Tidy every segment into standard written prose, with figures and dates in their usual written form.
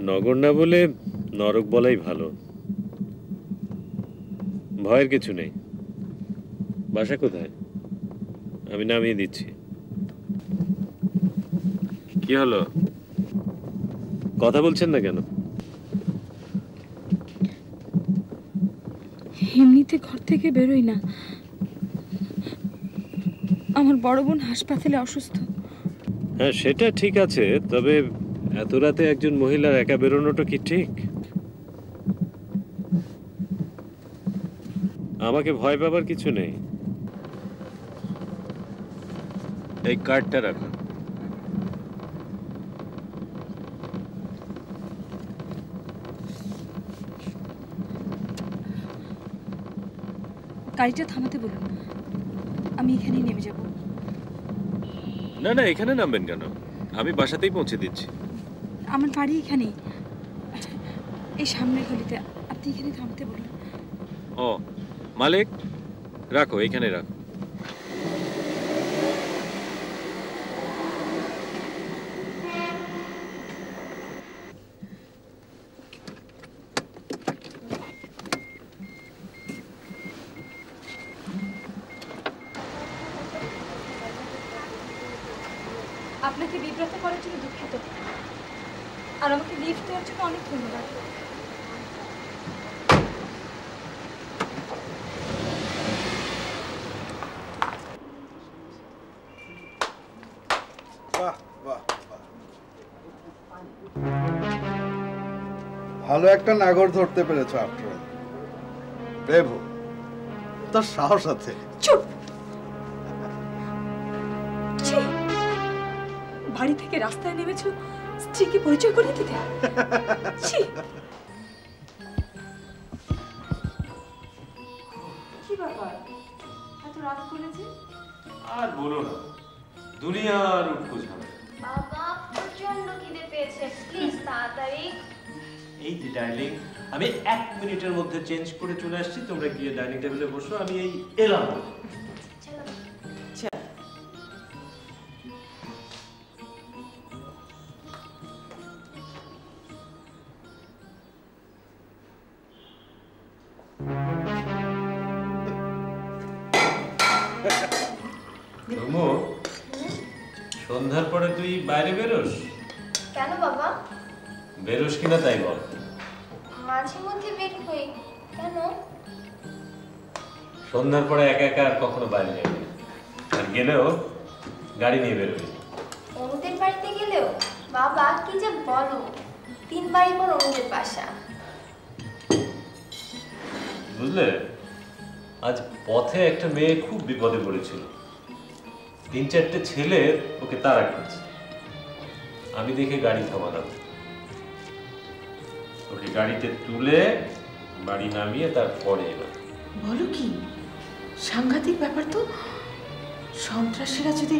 নগর না বলে নরক বলাই ভালো। ভয়ের কিছু নেই। বাসা কোথায়? আমি নামিয়ে দিচ্ছি। কি হলো, কথা বলছেন না কেন? এমনিতে ঘর থেকে বেরোই না। আমার বড় বোন হাসপাতালে অসুস্থ। হ্যাঁ, সেটা ঠিক আছে, তবে এত রাতে একজন মহিলার একা বেরোনোটা কি ঠিক? আমাকে ভয় পাবার কিছু নেই। এই কার্ডটা রাখো। গাড়িটা থামাতে বলুন, আমি এখানেই নেমে যাব। না না, এখানে নামবেন কেন? আমি বাসাতেই পৌঁছে দিচ্ছি। আমার বাড়ি এখানেই, এই সামনের গলিতে। আপনি এখানে থামতে বলুন। ও মালিক, রাখো, এখানে রাখো। আপনাকে বিব্রত করার জন্য দুঃখিত, আর আমাকে লিফট দেওয়ার জন্য অনেক ধন্যবাদ। ভালো একটা নাগর ধরতে পেরেছ আফটার অল। দেবু, তোর সাহস আছে। চুপ! বাড়ি থেকে রাস্তায় নেমেছো স্ত্রীকে পরিচয় করে দিতে? কি ব্যাপার, এত রাত করেছে? আর বলো না, দুনিয়ার উটকো ঝামেলা। বাবা প্রচন্ড খিদে পেয়েছে, প্লিজ তাড়াতাড়ি। এই যে ডাইনিং, আমি 1 মিনিটের মধ্যে চেঞ্জ করে চলে আসছি। তোমরা গিয়ে ডাইনিং টেবিলে বসো, আমি এই এলাম। চলো। সন্ধ্যার পরে তুই বাইরে বেরোস? কেন বাবা? বেরোস কিনা তাই বল। মাঝে মধ্যে বের হই। কেন? সন্ধ্যার পরে একা একা আর কখনো বাইরে যাবি না, আর গেলেও গাড়ি নিয়ে বেরোবি। অনুদের বাড়িতে গেলেও? বাবা কি যে বলো, 3 বাড়ি পর অনুদের বাসা। বুঝলে, আজ পথে একটা মেয়ে খুব বিপদে পড়েছিল। 3-4টে ছেলে ওকে তাড়া করছে। আমি দেখে গাড়ি থামালাম, ওকে গাড়িতে তুলে বাড়ি নামিয়ে তারপরে এলাম। বলো কি, সাংঘাতিক ব্যাপার তো। সন্ত্রাসীরা যদি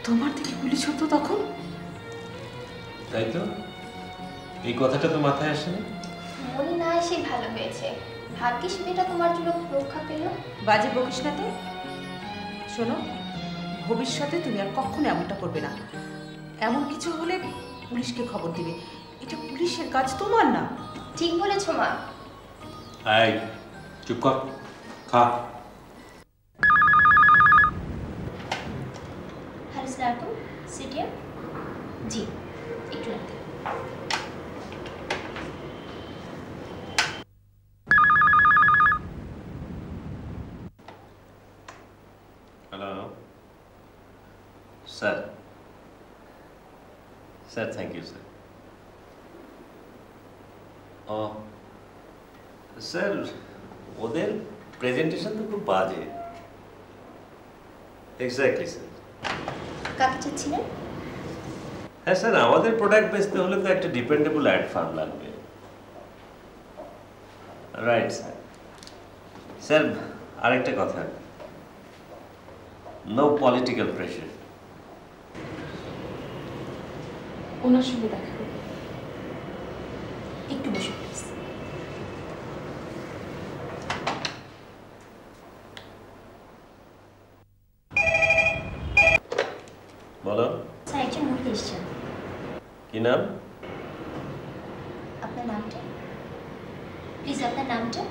তোমার দিকে গুলি ছুড়তো তখন? তাই তো, এই কথাটা তো মাথায় আসেনি। মনে না এসে ভালো হয়েছে, ভাগ্যিস মেয়েটা তোমার জন্য রক্ষা পেল। বাজে বকিস না তো। শোনো, ভবিষ্যতে তুমি আর কখনো এমনটা করবে না। এমন কিছু হলে পুলিশকে খবর দিবে। এটা পুলিশের কাজ, তোমার না। ঠিক বলেছো মা। এই চুপ কর, খা। Hello sir, CTM. জি, একটু রাখতে। Hello sir. Sir thank you sir. ও স্যার, ওদের প্রেজেন্টেশন তো খুব বাজে। Exactly sir. কাকে চাচ্ছিলেন? হ্যাঁ স্যার, আমাদের প্রোডাক্ট বেচতে হলে তো একটা ডিপেন্ডেবল অ্যাড ফার্ম লাগবে। Right sir. স্যার আরেকটা কথা, নো পলিটিক্যাল প্রেশার। ওনার সঙ্গে দেখা করব। একটু বসে প্লিজ। বলো। স্যার একজন মহিলা এসেছেন। কি নাম? আপনার নামটা প্লিজ, আপনার নামটা?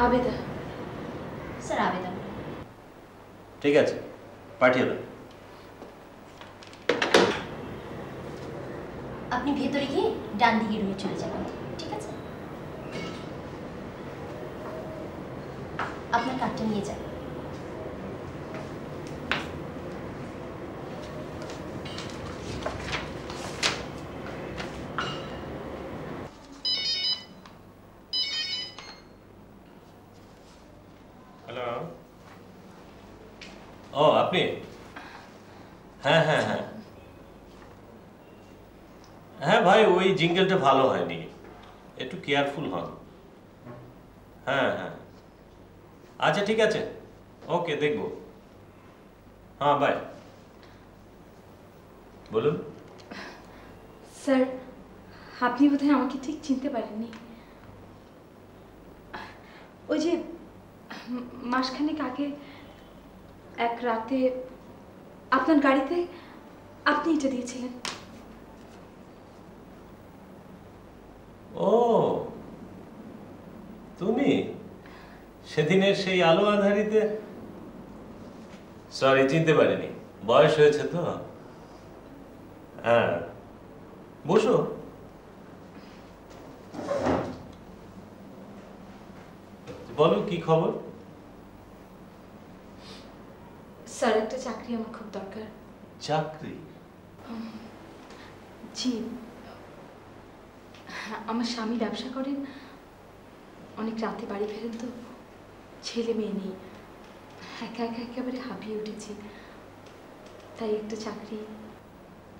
আবেদা। স্যার আবেদন। ঠিক আছে, পাঠিয়ে দাও। আপনি ভেতরে গিয়ে ডান দিকে রুমে চলে যাবেন, ঠিক আছে? আপনার কার্ডটা নিয়ে যান। হ্যালো। ও আপনি? হ্যাঁ হ্যাঁ হ্যাঁ হ্যাঁ ভাই, ওই জিঙ্গেলটা ভালো হয়নি, একটু কেয়ারফুল হন। হ্যাঁ হ্যাঁ আচ্ছা ঠিক আছে, ওকে দেখবো। হ্যাঁ বাই। বলুন। স্যার, আপনি বোধহয় আমাকে ঠিক চিনতে পারেননি। ওই যে মাসখানেক আগে এক রাতে আপনার গাড়িতে আপনি এটা দিয়েছিলেন। ও তুমি সেদিনের সেই আলো আঁধারিতে? সরি, চিনতে পারিনি, বয়স হয়েছে তো। হ্যাঁ বসো। বলো কি খবর? স্যার, একটা চাকরি আমার খুব দরকার। চাকরি? জি, আমার স্বামী ব্যবসা করেন, অনেক রাতে বাড়ি ফেরেন তো, ছেলে মেয়ে নেই, একা একা একেবারে হাঁপিয়ে উঠেছি, তাই একটা চাকরি।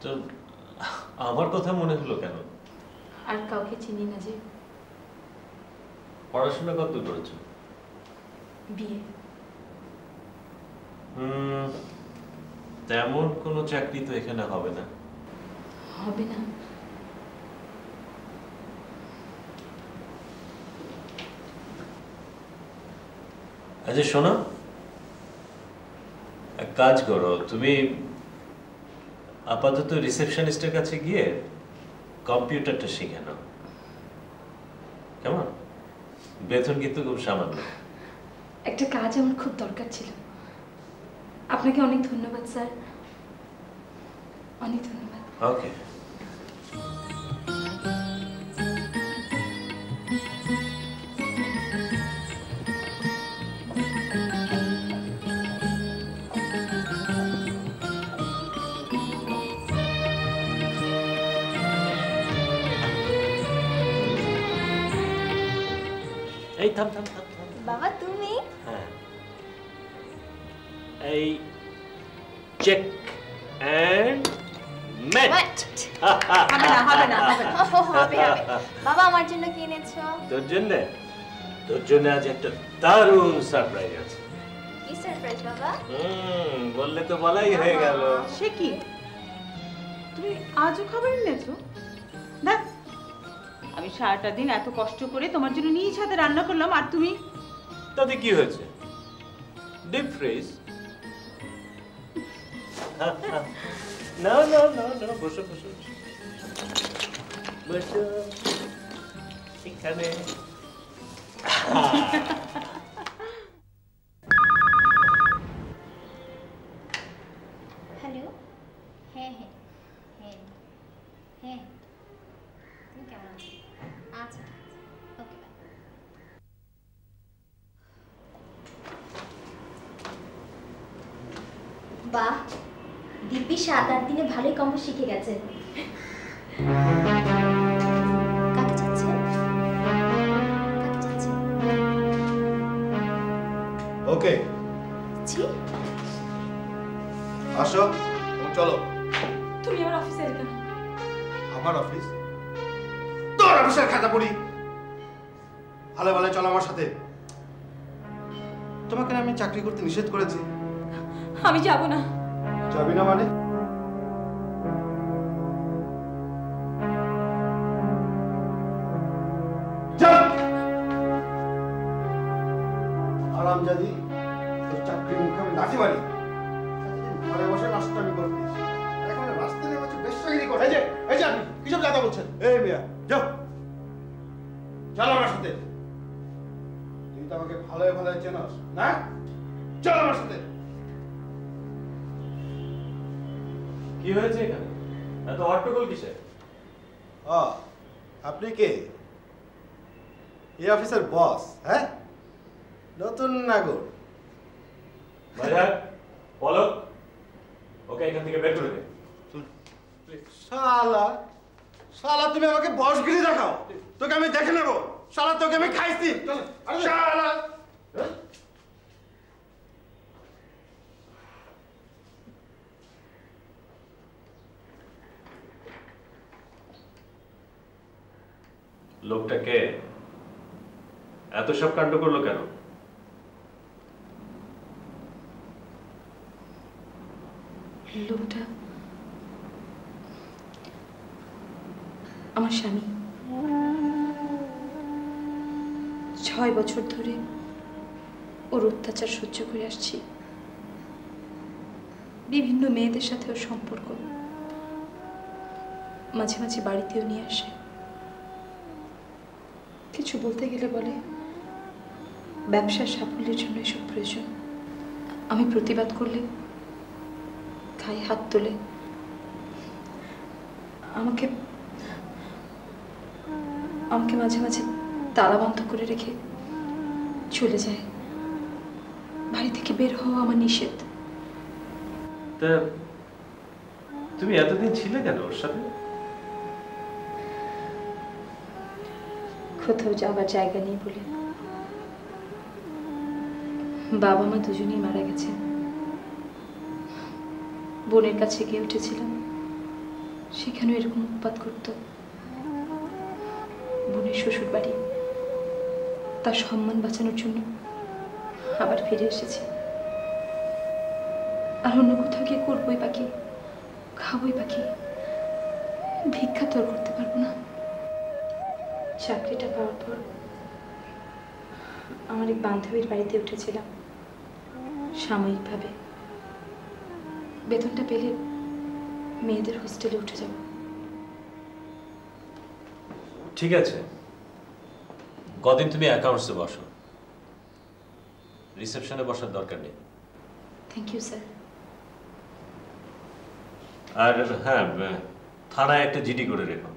তো আমার কথা মনে হলো কেন? আর কাউকে চিনি না যে। পড়াশোনা কত করেছো? বিয়ে। তেমন কোনো চাকরি তো এখানে হবে না। হবে না? আচ্ছা শোনো, এক কাজ করো, তুমি আপাতত রিসেপশনিস্টের কাছে গিয়ে কম্পিউটারটা শিখে নাও, কেমন? বেতন কিন্তু খুব সামান্য। একটা কাজ আমার খুব দরকার ছিল। আপনাকে অনেক ধন্যবাদ স্যার, অনেক ধন্যবাদ। ওকে। এই থাম থাম থাম থাম। বাবা তুমি? হ্যাঁ, এই চেক অ্যান্ড মেট। হবে না হবে না হবে না। হবে হবে। বাবা আমার জন্য কি এনেছো? তোর জন্য আজ একটা দারুণ সারপ্রাইজ আছে। কি সারপ্রাইজ বাবা? বললে তো বলাই হয়ে গেল। সে কি, তুমি আজও খাবার এনেছো? না, আমি সারাটা দিন এত কষ্ট করে তোমার জন্য নিজ হাতে রান্না করলাম, আর তুমি? তাতে কি হয়েছে? Deep fridge. না না না না, বসো বসো বসো এখানে। হ্যালো। হ্যাঁ হ্যাঁ হ্যাঁ হ্যাঁ, তুমি কেমন আছো? আচ্ছা ওকে বাই। বাহ, দিব্যি 7-8 দিনে ভালোই কম শিখে গেছে। কাকে চাচ্ছে? কাকে চাচ্ছে? ওকে, জি, আসো চলো। তুমি আমার অফিসে এলে কেন? আমার অফিস? তোর অফিসের খাতা পড়ি। ভালো ভালো চলো আমার সাথে। তোমাকে না আমি চাকরি করতে নিষেধ করেছি। আমি যাব না। যাবি না মানে? আরামজাদি, তোর চাকরির মুখে আমি লাথি মারি। ঘরে বসে নাস্তা আমি করতিস, এখন রাস্তা রাস্তা নেমেছে বেশাগিরি করে। এই যে আপনি কিসব কথা বলছেন? এই মিয়া যাও, চল আমার সাথে। তুই তো আমাকে ভালোই ভালোই চেনস না? চল আমার সাথে। কি হয়েছে এখানে? এত হট্টগোল কিসের? আপনি কে? এই অফিসের বস? হ্যাঁ, নতুন নাগর। বাজার বলো, ওকে এখান থেকে বের করে দে। শালা শালা তুমি আমাকে বসগিরি দেখাও, তোকে আমি দেখে নেবো। শালা তোকে আমি খাইছি। শালা লোকটাকে এত সব কাণ্ড করলো কেন? লোকটা আমার স্বামী। 6 বছর ধরে ওর অত্যাচার সহ্য করে আসছি। বিভিন্ন মেয়েদের সাথে ওর সম্পর্ক, মাঝে মাঝে বাড়িতেও নিয়ে আসে। কিছু বলতে গেলে বলে ব্যবসার সাফল্যের জন্য এসব প্রয়োজন। আমি প্রতিবাদ করলে গায়ে হাত তোলে, আমাকে আমাকে মাঝে মাঝে তালা বন্ধ করে রেখে চলে যায়। বাড়ি থেকে বের হওয়া আমার নিষেধ। তা তুমি এতদিন ছিলে কেন ওর সাথে? কোথাও যাবার জায়গা নেই বলে। বাবা মা দুজনেই মারা গেছে। বোনের কাছে গিয়ে উঠেছিলাম, সেখানেও এরকম উৎপাত করত। বোনের শ্বশুর বাড়ি, তার সম্মান বাঁচানোর জন্য আবার ফিরে এসেছে। আর অন্য কোথাও গিয়ে করবই বাকি, খাবই বাকি, ভিক্ষা তো আর করতে পারবো না। চাকরিটা পাওয়ার পর আমার এক বান্ধবীর বাড়িতে উঠেছিলাম সাময়িকভাবে। বেতনটা পেলে মেয়েদের হোস্টেলে উঠে যাব। ঠিক আছে, কদিন তুমি অ্যাকাউন্টসে বসো, রিসেপশনে বসার দরকার নেই। Thank you sir. আর হ্যাঁ, থানায় একটা জিডি করে রেখো।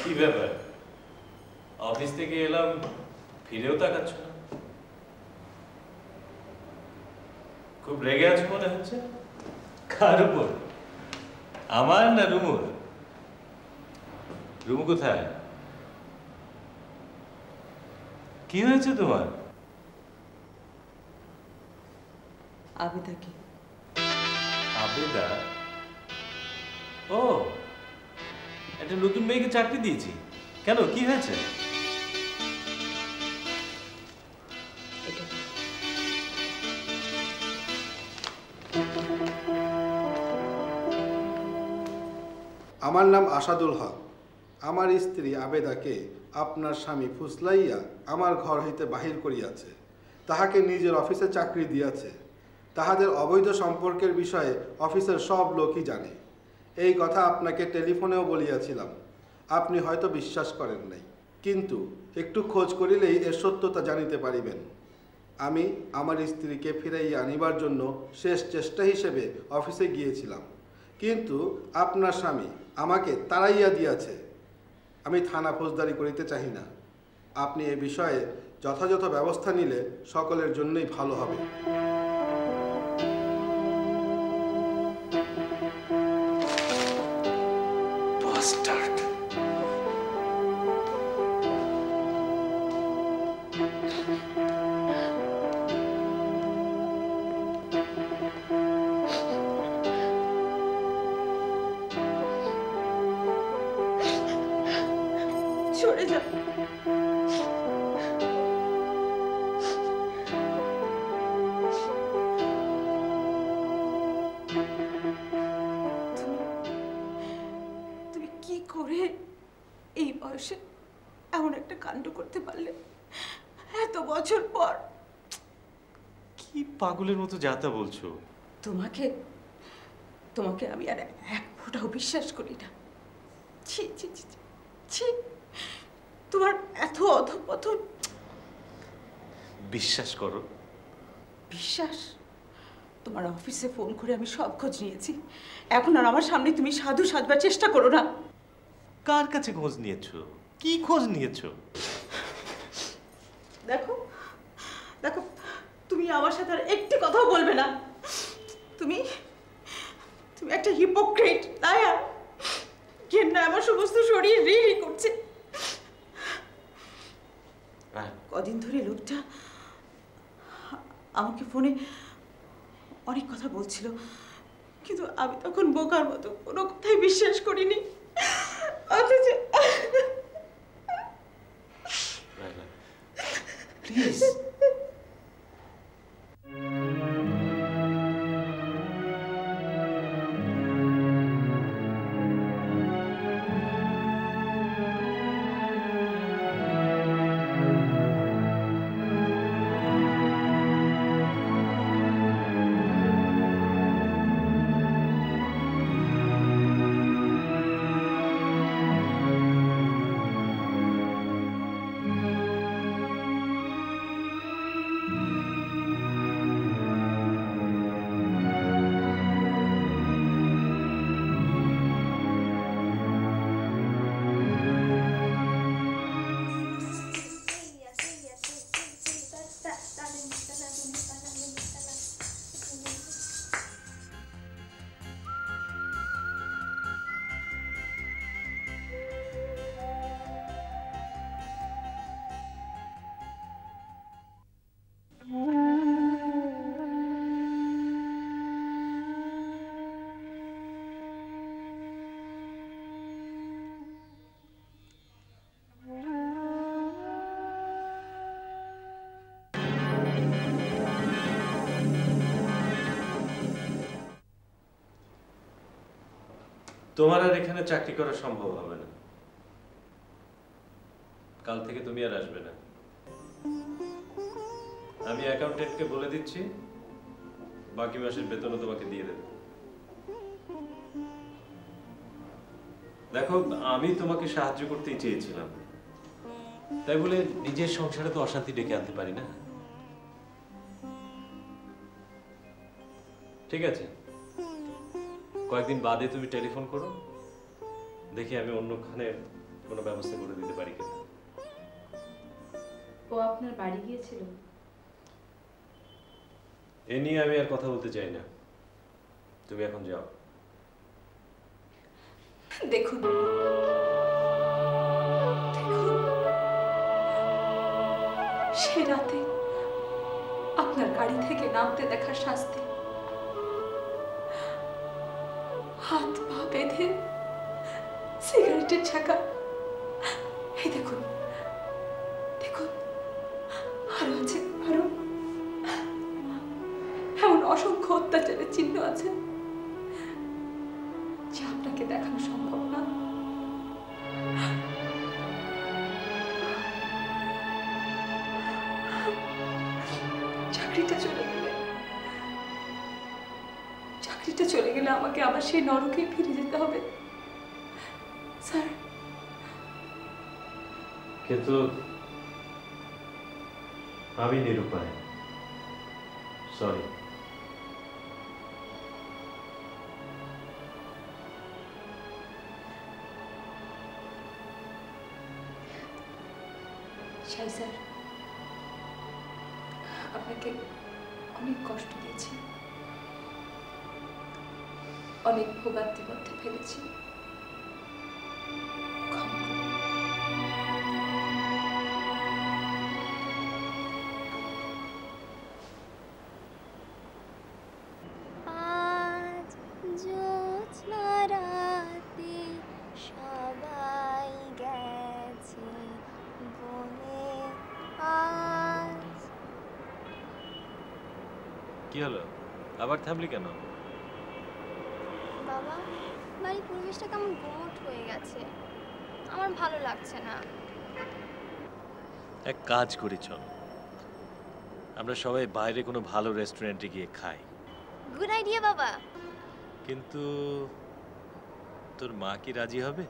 কি ব্যাপার, অফিস থেকে এলাম, ফিরেও তাকাচ্ছ না? খুব রেগে আছো মনে হচ্ছে। কার উপর, আমার না রুমুর? রুমু কোথায়? কি হয়েছে তোমার? আবেদাকে। আবেদা? ও, একটা নতুন মেয়েকে চাকরি দিয়েছি। কেন, কি হয়েছে? আমার নাম আসাদুল হক। আমার স্ত্রী আবেদাকে আপনার স্বামী ফুসলাইয়া আমার ঘর হইতে বাহির করিয়াছে, তাহাকে নিজের অফিসে চাকরি দিয়াছে। তাহাদের অবৈধ সম্পর্কের বিষয়ে অফিসের সব লোকই জানে। এই কথা আপনাকে টেলিফোনেও বলিয়াছিলাম, আপনি হয়তো বিশ্বাস করেন নাই, কিন্তু একটু খোঁজ করিলেই এর সত্যতা জানিতে পারিবেন। আমি আমার স্ত্রীকে ফিরাইয়া আনিবার জন্য শেষ চেষ্টা হিসেবে অফিসে গিয়েছিলাম, কিন্তু আপনার স্বামী আমাকে তাড়াইয়া দিয়াছে। আমি থানা ফৌজদারি করিতে চাহি না। আপনি এ বিষয়ে যথাযথ ব্যবস্থা নিলে সকলের জন্যই ভালো হবে। সরে যা। তুমি কি করে এই বয়সে এমন একটা কাণ্ড করতে পারলে এত বছর পর? কি পাগলের মতো যাতা বলছো? তোমাকে তোমাকে আমি আর এক ফোঁটাও বিশ্বাস করি না। ছি ছি ছি ছি, ছি। তোমার এত অধঃপতন। বিশ্বাস করো। বিশ্বাস? তোমার অফিসে ফোন করে আমি সব খোঁজ নিয়েছি। এখন আর আমার সামনে তুমি সাধু সাজবার চেষ্টা করো না। কার কাছে খোঁজ নিয়েছো? কি খোঁজ নিয়েছো? দেখো দেখো, তুমি আমার সাথে আর একটি কথাও বলবে না। তুমি তুমি একটা হিপোক্রেট, তাই আর ঘেন্না আমার সমস্ত শরীর রি রি করছে। কদিন ধরে লোকটা আমাকে ফোনে অনেক কথা বলছিল, কিন্তু আমি তখন বোকার মতো কোনো কথাই বিশ্বাস করিনি। অথচ প্লিজ, তোমার আর এখানে চাকরি করা সম্ভব হবে না। কাল থেকে তুমি আর আসবে না। আমি অ্যাকাউন্টেন্টকে বলে দিচ্ছি, বাকি মাসের বেতনও তোমাকে দিয়ে দেবে। দেখো, আমি তোমাকে সাহায্য করতেই চেয়েছিলাম, তাই বলে নিজের সংসারে তো অশান্তি ডেকে আনতে পারি না। ঠিক আছে, কয়েকদিন বাদে তুমি টেলিফোন করো, দেখি আমি অন্যখানে কোনো ব্যবস্থা করে দিতে পারি কিনা। ও আপনার বাড়ি গিয়েছিল? এ নিয়ে আমি আর কথা বলতে চাই না, তুমি এখন যাও। দেখুন, সে রাতে আপনার গাড়ি থেকে নামতে দেখার শাস্তি, হাত পা বেঁধে সিগারেটের ছাকা, এই দেখুন দেখুন, আরো আছে, আরো এমন অসংখ্য অত্যাচারের চিহ্ন আছে যা আপনাকে দেখানো সম্ভব না। চাকরিটা চলে গেলে আমাকে আবার সেই নরকে ফিরে যেতে হবে স্যার। কিন্তু আমি নিরুপায়, সরি। শাই স্যার, আপনাকে অনেক কষ্ট দিয়েছি, অনেক ভোগান্তির মধ্যে ফেলেছি। আজ জ্যোৎস্না রাতে সবাই গেছে কি হলো, আবার থামলি কেন? বাবা, বাড়ির পরিবেশটা কেমন গুমোট হয়ে গেছে, আমার ভালো লাগছে না। এক কাজ করি চল, আমরা সবাই বাইরে কোনো ভালো রেস্টুরেন্টে গিয়ে খাই। গুড আইডিয়া বাবা। কিন্তু তোর মা কি রাজি হবে?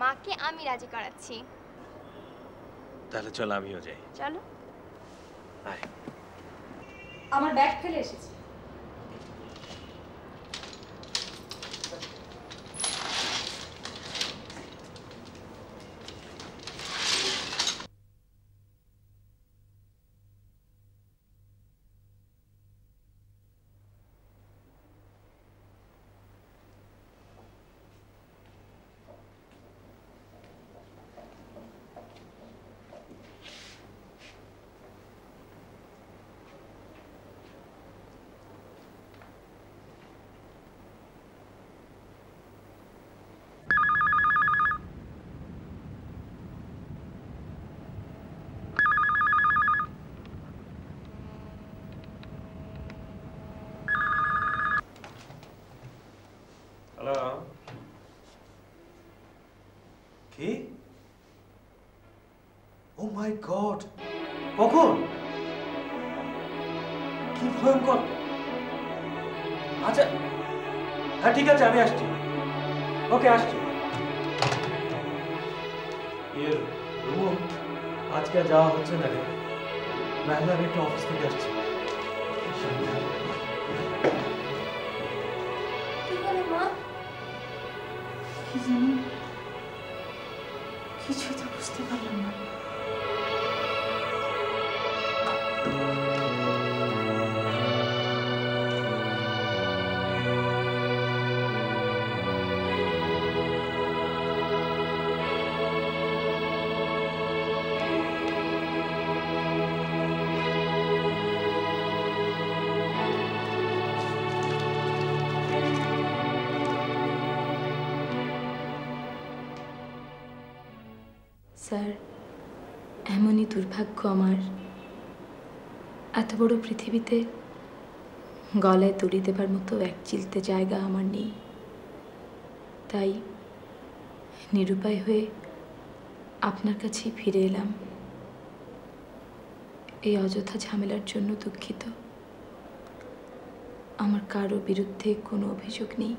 মাকে আমি রাজি করাচ্ছি। তাহলে চল আমিও যাই। চলো। আয়। আমার ব্যাগ ফেলে এসেছি। হ্যালো, কি? ও মাই গড, কখন? কি ভয়ঙ্কর! আচ্ছা হ্যাঁ ঠিক আছে, আমি আসছি। ওকে, আসছি। এর রুম আজকে আর যাওয়া হচ্ছে না রে, নাহলে আমি একটু অফিস থেকে আসছি। কি হলো মা? কি জানি, কিছুই তো বুঝতে পারলাম না। স্যার, এমনই দুর্ভাগ্য আমার, এত বড় পৃথিবীতে গলায় দড়ি দেবার মতো এক চিলতে জায়গা আমার নেই। তাই নিরুপায় হয়ে আপনার কাছেই ফিরে এলাম। এই অযথা ঝামেলার জন্য দুঃখিত। আমার কারো বিরুদ্ধে কোনো অভিযোগ নেই।